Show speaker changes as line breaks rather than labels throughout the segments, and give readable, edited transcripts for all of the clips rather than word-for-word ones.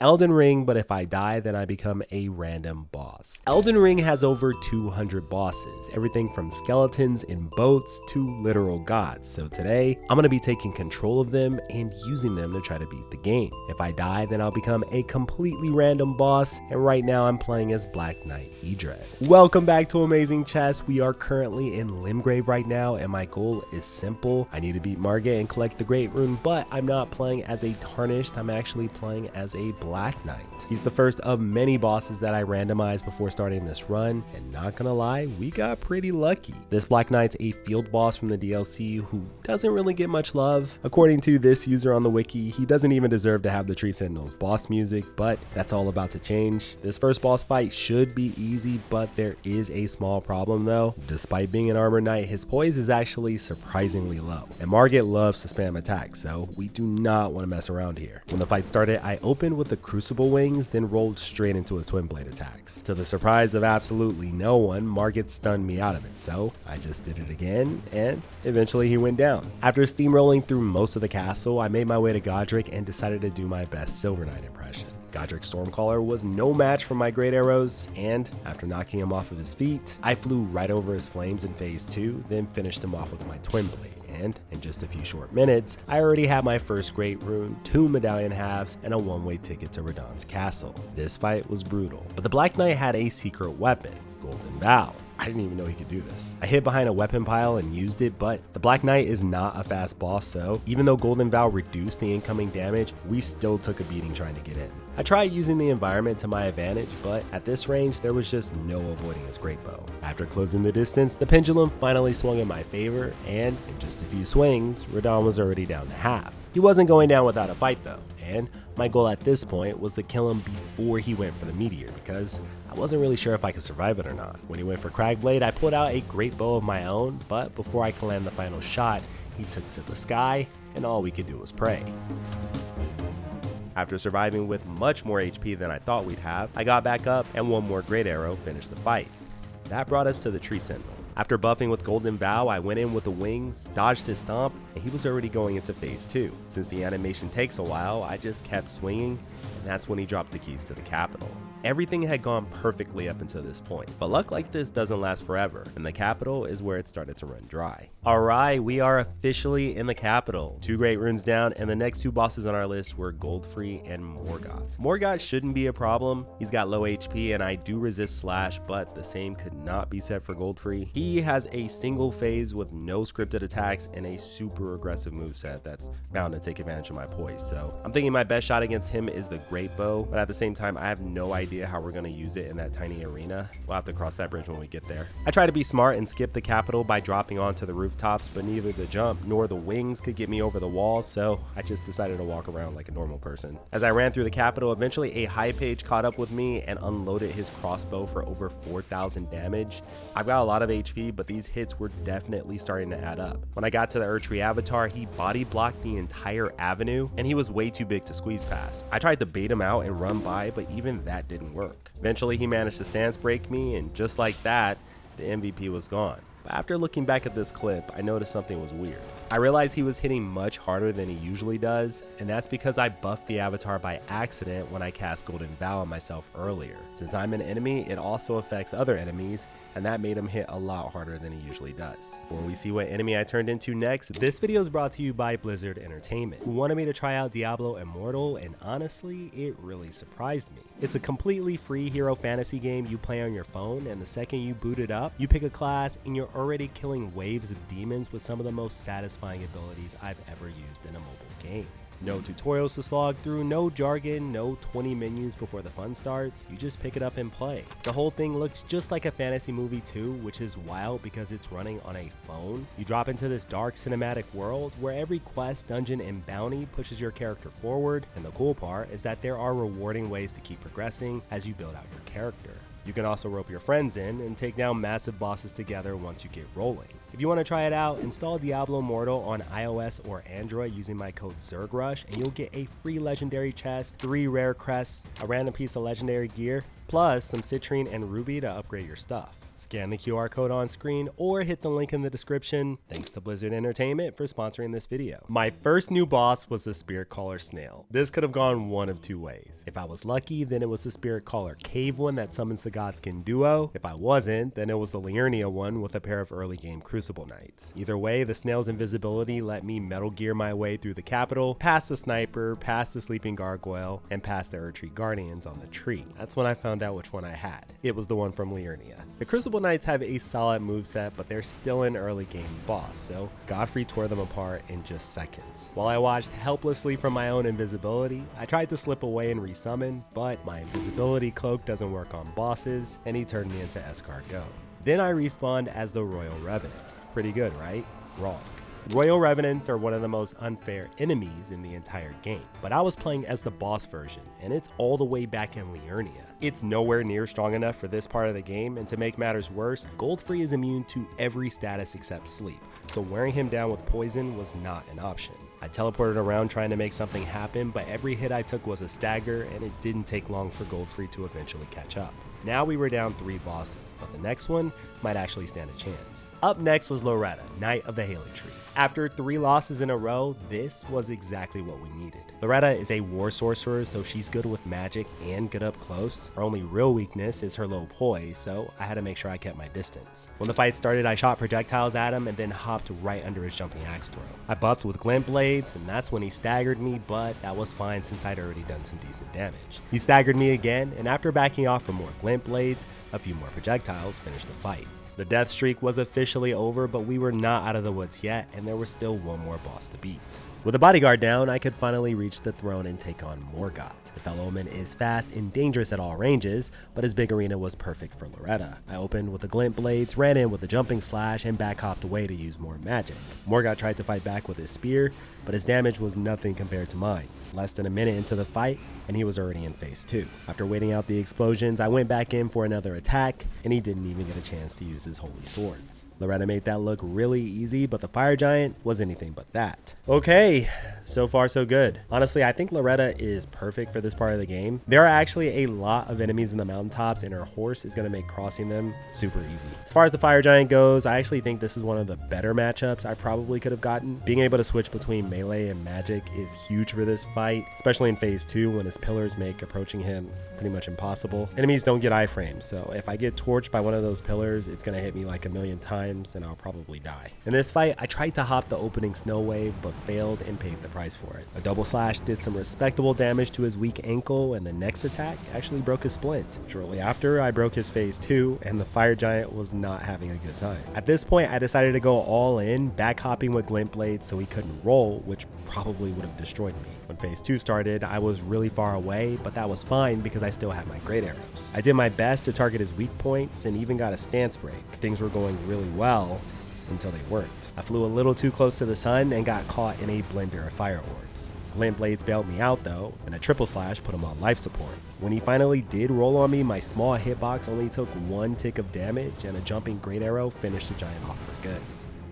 Elden Ring, but if I die, then I become a random boss. Elden Ring has over 200 bosses, everything from skeletons in boats to literal gods. So today, I'm gonna be taking control of them and using them to try to beat the game. If I die, then I'll become a completely random boss, and right now I'm playing as Black Knight Edred. Welcome back to Amazing Chess. We are currently in Limgrave right now, and my goal is simple. I need to beat Margit and collect the Great Rune, but I'm not playing as a Tarnished, I'm actually playing as a Black Knight. He's the first of many bosses that I randomized before starting this run, and not gonna lie, we got pretty lucky. This Black Knight's a field boss from the DLC who doesn't really get much love. According to this user on the wiki, he doesn't even deserve to have the Tree Sentinel's boss music, but that's all about to change. This first boss fight should be easy, but there is a small problem though. Despite being an armor knight, his poise is actually surprisingly low, and Margit loves to spam attacks, so we do not want to mess around here. When the fight started, I opened with the Crucible Wings, then rolled straight into his twin blade attacks. To the surprise of absolutely no one, Margit stunned me out of it, so I just did it again, and eventually he went down. After steamrolling through most of the castle, I made my way to Godric and decided to do my best Silver Knight impression. Godric's Stormcaller was no match for my great arrows, and after knocking him off of his feet, I flew right over his flames in phase 2, then finished him off with my twin blade. And in just a few short minutes, I already had my first Great Rune, 2 medallion halves, and a one-way ticket to Radahn's castle. This fight was brutal, but the Black Knight had a secret weapon, Golden Vow. I didn't even know he could do this. I hid behind a weapon pile and used it, but the Black Knight is not a fast boss, so even though Golden Vow reduced the incoming damage, we still took a beating trying to get in. I tried using the environment to my advantage, but at this range, there was just no avoiding his great bow. After closing the distance, the pendulum finally swung in my favor, and in just a few swings, Radahn was already down to half. He wasn't going down without a fight though, and my goal at this point was to kill him before he went for the meteor, because I wasn't really sure if I could survive it or not. When he went for Cragblade, I pulled out a great bow of my own, but before I could land the final shot, he took to the sky, and all we could do was pray. After surviving with much more HP than I thought we'd have, I got back up and one more great arrow finished the fight. That brought us to the Tree Sentinel. After buffing with Golden Vow, I went in with the wings, dodged his stomp, and he was already going into phase 2. Since the animation takes a while, I just kept swinging, and that's when he dropped the keys to the capital. Everything had gone perfectly up until this point, but luck like this doesn't last forever, and the capital is where it started to run dry. Alright, we are officially in the capital. 2 great runes down, and the next 2 bosses on our list were Godfrey and Morgott. Morgott shouldn't be a problem. He's got low HP, and I do resist slash, but the same could not be said for Godfrey. He has a single phase with no scripted attacks and a super aggressive moveset that's bound to take advantage of my poise, so I'm thinking my best shot against him is the great bow, but at the same time I have no idea how we're going to use it in that tiny arena. We'll have to cross that bridge when we get there. I try to be smart and skip the capital by dropping onto the rooftops, but neither the jump nor the wings could get me over the wall, so I just decided to walk around like a normal person. As I ran through the capital, eventually a high page caught up with me and unloaded his crossbow for over 4,000 damage. I've got a lot of HP, but these hits were definitely starting to add up. When I got to the Erdtree avatar, he body blocked the entire avenue, and he was way too big to squeeze past. I tried to bait him out and run by, but even that didn't work. Eventually he managed to stance break me, and just like that, the MVP was gone. But after looking back at this clip, I noticed something was weird. I realized he was hitting much harder than he usually does, and that's because I buffed the avatar by accident when I cast Golden Vow on myself earlier. Since I'm an enemy, it also affects other enemies, and that made him hit a lot harder than he usually does. Before we see what enemy I turned into next, this video is brought to you by Blizzard Entertainment, who wanted me to try out Diablo Immortal, and honestly, it really surprised me. It's a completely free hero fantasy game you play on your phone, and the second you boot it up, you pick a class, and you're already killing waves of demons with some of the most satisfying abilities I've ever used in a mobile game. No tutorials to slog through, no jargon, no 20 menus before the fun starts. You just pick it up and play. The whole thing looks just like a fantasy movie too, which is wild because it's running on a phone. You drop into this dark cinematic world where every quest, dungeon, and bounty pushes your character forward, and the cool part is that there are rewarding ways to keep progressing as you build out your character. You can also rope your friends in and take down massive bosses together once you get rolling. If you want to try it out, install Diablo Immortal on iOS or Android using my code ZergRush, and you'll get a free legendary chest, 3 rare crests, a random piece of legendary gear, plus some citrine and ruby to upgrade your stuff. Scan the QR code on screen or hit the link in the description. Thanks to Blizzard Entertainment for sponsoring this video. My first new boss was the Spirit Caller Snail. This could have gone one of two ways. If I was lucky, then it was the Spirit Caller Cave one that summons the Godskin duo. If I wasn't, then it was the Liurnia one with a pair of early game Crucible Knights. Either way, the snail's invisibility let me Metal Gear my way through the capital, past the sniper, past the sleeping gargoyle, and past the Erdtree Guardians on the tree. That's when I found out which one I had. It was the one from Liurnia. The Crucible Knights have a solid moveset, but they're still an early game boss, so Godfrey tore them apart in just seconds. While I watched helplessly from my own invisibility, I tried to slip away and resummon, but my invisibility cloak doesn't work on bosses, and he turned me into escargot. Then I respawned as the Royal Revenant. Pretty good, right? Wrong. Royal Revenants are one of the most unfair enemies in the entire game, but I was playing as the boss version, and it's all the way back in Liurnia. It's nowhere near strong enough for this part of the game, and to make matters worse, Godfrey is immune to every status except sleep, so wearing him down with poison was not an option. I teleported around trying to make something happen, but every hit I took was a stagger, and it didn't take long for Godfrey to eventually catch up. Now we were down 3 bosses, but the next one might actually stand a chance. Up next was Loretta, Knight of the Hailing Tree. After 3 losses in a row, this was exactly what we needed. Loretta is a war sorcerer, so she's good with magic and good up close. Her only real weakness is her low poise, so I had to make sure I kept my distance. When the fight started, I shot projectiles at him and then hopped right under his jumping axe throw. I buffed with glint blades, and that's when he staggered me, but that was fine since I'd already done some decent damage. He staggered me again, and after backing off from more glint blades, a few more projectiles finished the fight. The death streak was officially over, but we were not out of the woods yet, and there was still one more boss to beat. With the bodyguard down, I could finally reach the throne and take on Morgott. The Fellowman is fast and dangerous at all ranges, but his big arena was perfect for Loretta. I opened with the glint blades, ran in with a jumping slash, and back hopped away to use more magic. Morgott tried to fight back with his spear, but his damage was nothing compared to mine. Less than a minute into the fight, and he was already in phase 2. After waiting out the explosions, I went back in for another attack, and he didn't even get a chance to use his holy swords. Loretta made that look really easy, but the fire giant was anything but that. Okay, so far so good. Honestly, I think Loretta is perfect for this part of the game. There are actually a lot of enemies in the mountaintops, and her horse is going to make crossing them super easy. As far as the fire giant goes, I actually think this is one of the better matchups I probably could have gotten. Being able to switch between melee and magic is huge for this fight, especially in phase 2 when his pillars make approaching him pretty much impossible. Enemies don't get iframes, so if I get torched by one of those pillars, it's going to hit me like a million times and I'll probably die. In this fight, I tried to hop the opening snow wave, but failed and paid the price for it. A double slash did some respectable damage to his weak ankle, and the next attack actually broke his splint. Shortly after, I broke his phase 2, and the fire giant was not having a good time. At this point, I decided to go all in, back hopping with glint blades so he couldn't roll, which probably would have destroyed me. When phase 2 started, I was really far away, but that was fine because I still had my great arrows. I did my best to target his weak points and even got a stance break. Things were going really well until they worked. I flew a little too close to the sun and got caught in a blender of fire orbs. Glint blades bailed me out though, and a triple slash put him on life support. When he finally did roll on me, my small hitbox only took 1 tick of damage, and a jumping great arrow finished the giant off for good.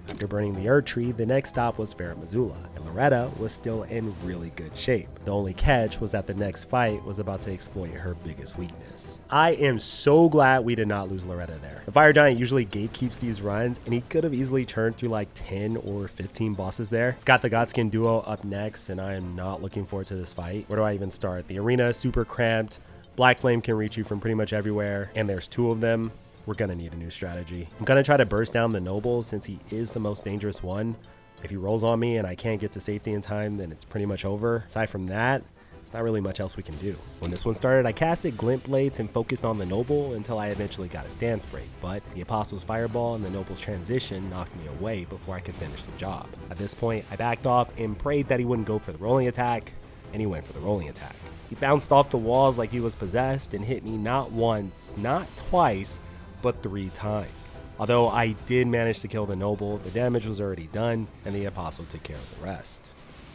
After burning the Erdtree, the next stop was Fair Missoula, and Loretta was still in really good shape. The only catch was that the next fight was about to exploit her biggest weakness. I am so glad we did not lose Loretta there. The Fire Giant usually gatekeeps these runs, and he could have easily turned through like 10 or 15 bosses there. Got the Godskin duo up next, and I am not looking forward to this fight. Where do I even start? The arena is super cramped. Black Flame can reach you from pretty much everywhere, and there's 2 of them. We're gonna need a new strategy. I'm gonna try to burst down the noble since he is the most dangerous one. If he rolls on me and I can't get to safety in time, then it's pretty much over. Aside from that, there's not really much else we can do. When this one started, I casted glint blades and focused on the noble until I eventually got a stance break, but the Apostle's fireball and the noble's transition knocked me away before I could finish the job. At this point, I backed off and prayed that he wouldn't go for the rolling attack, and he went for the rolling attack. He bounced off the walls like he was possessed and hit me not once, not twice, but 3 times. Although I did manage to kill the noble, the damage was already done, and the Apostle took care of the rest.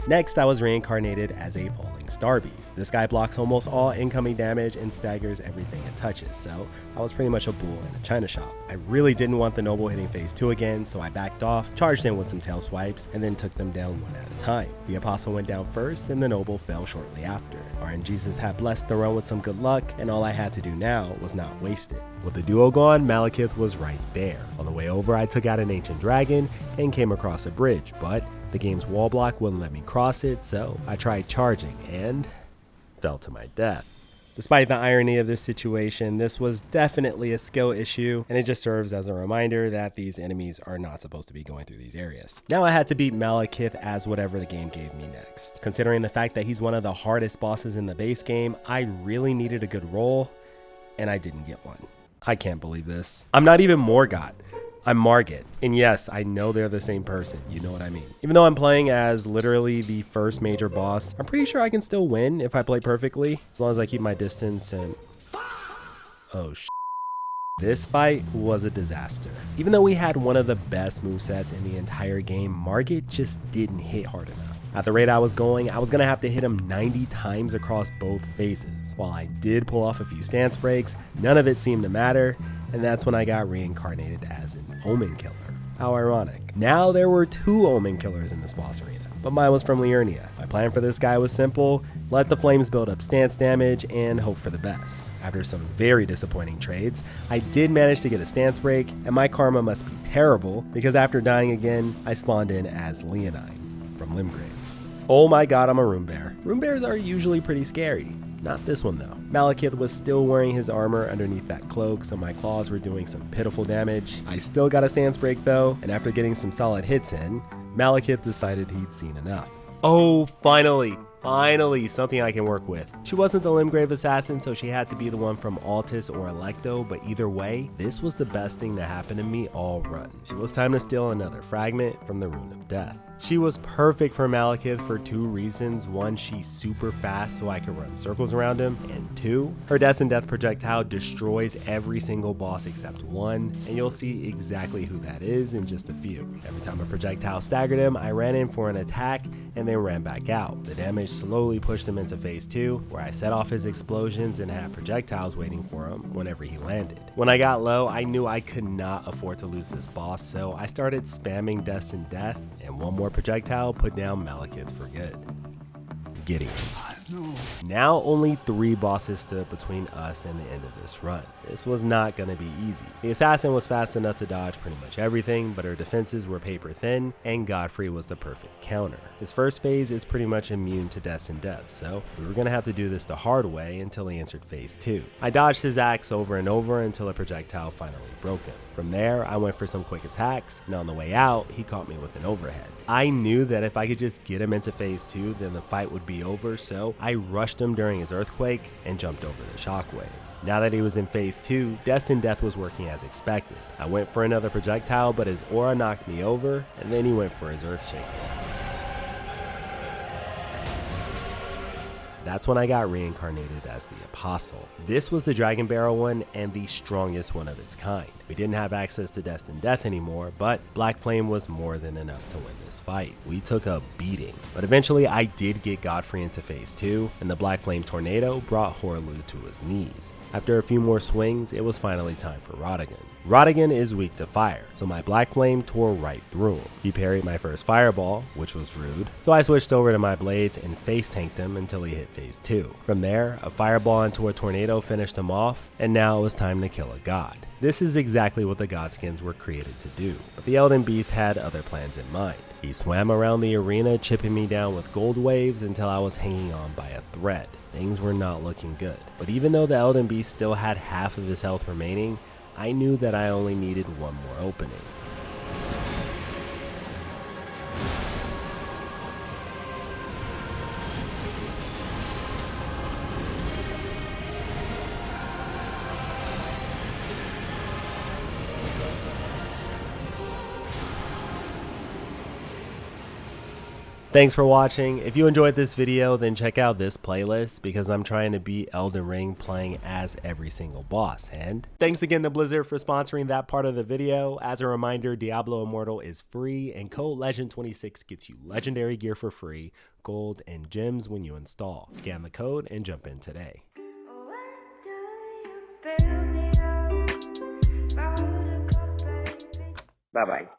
Next, I was reincarnated as a falling star beast. This guy blocks almost all incoming damage and staggers everything it touches, so I was pretty much a bull in a china shop. I really didn't want the noble hitting phase 2 again, so I backed off, charged in with some tail swipes, and then took them down one at a time. The apostle went down first, and the noble fell shortly after. RNGesus had blessed the run with some good luck, and all I had to do now was not waste it. With the duo gone, Malekith was right there. On the way over, I took out an ancient dragon and came across a bridge, but the game's wall block wouldn't let me cross it, so I tried charging and fell to my death. Despite the irony of this situation, this was definitely a skill issue, and it just serves as a reminder that these enemies are not supposed to be going through these areas. Now I had to beat Malekith as whatever the game gave me next. Considering the fact that he's one of the hardest bosses in the base game, I really needed a good roll, and I didn't get one. I can't believe this. I'm not even Morgott. I'm Margit, and yes, I know they're the same person, you know what I mean. Even though I'm playing as literally the first major boss, I'm pretty sure I can still win if I play perfectly, as long as I keep my distance and... Oh sh**. This fight was a disaster. Even though we had one of the best movesets in the entire game, Margit just didn't hit hard enough. At the rate I was going to have to hit him 90 times across both phases. While I did pull off a few stance breaks, none of it seemed to matter, and that's when I got reincarnated as an Omen Killer. How ironic. Now there were 2 Omen Killers in this boss arena, but mine was from Liurnia. My plan for this guy was simple: let the flames build up stance damage and hope for the best. After some very disappointing trades, I did manage to get a stance break, and my karma must be terrible because after dying again, I spawned in as Leonine from Limgrave. Oh my god, I'm a Rune Bear. Rune Bears are usually pretty scary. Not this one though. Malekith was still wearing his armor underneath that cloak, so my claws were doing some pitiful damage. I still got a stance break though, and after getting some solid hits in, Malekith decided he'd seen enough. Oh, finally something I can work with. She wasn't the Limgrave assassin, so she had to be the one from Altus or Electo, but either way, this was the best thing that happened to me all run. It was time to steal another fragment from the Rune of Death. She was perfect for Malekith for 2 reasons. 1, she's super fast so I could run circles around him, and 2, her Death and Death projectile destroys every single boss except one, and you'll see exactly who that is in just a few. Every time a projectile staggered him, I ran in for an attack and then ran back out. The damage slowly pushed him into phase 2, where I set off his explosions and had projectiles waiting for him whenever he landed. When I got low, I knew I could not afford to lose this boss, so I started spamming Death and Death, and one more projectile put down Malekith for good. Getting him. Now only 3 bosses stood between us and the end of this run. This was not going to be easy. The assassin was fast enough to dodge pretty much everything, but her defenses were paper thin, and Godfrey was the perfect counter. His first phase is pretty much immune to Death and Death, so we were going to have to do this the hard way until he entered phase 2. I dodged his axe over and over until a projectile finally broke him. From there, I went for some quick attacks, and on the way out, he caught me with an overhead. I knew that if I could just get him into phase 2, then the fight would be over, so I rushed him during his earthquake and jumped over the shockwave. Now that he was in phase 2, Death and Death was working as expected. I went for another projectile, but his aura knocked me over, and then he went for his Earthshaker. That's when I got reincarnated as the Apostle. This was the Dragon Barrel one and the strongest one of its kind. We didn't have access to Death and Death anymore, but Black Flame was more than enough to win this fight. We took a beating, but eventually I did get Godfrey into phase 2, and the Black Flame Tornado brought Horlu to his knees. After a few more swings, it was finally time for Rodigan. Rodigan is weak to fire, so my Black Flame tore right through him. He parried my first fireball, which was rude, so I switched over to my blades and face tanked him until he hit phase 2. From there, a fireball into a tornado finished him off, and now it was time to kill a god. This is exactly what the Godskins were created to do, but the Elden Beast had other plans in mind. He swam around the arena, chipping me down with gold waves until I was hanging on by a thread. Things were not looking good, but even though the Elden Beast still had half of his health remaining, I knew that I only needed one more opening. Thanks for watching. If you enjoyed this video, then check out this playlist because I'm trying to beat Elden Ring playing as every single boss. And thanks again to Blizzard for sponsoring that part of the video. As a reminder, Diablo Immortal is free and code LEGEND26 gets you legendary gear for free, gold, and gems when you install. Scan the code and jump in today.
Bye-bye.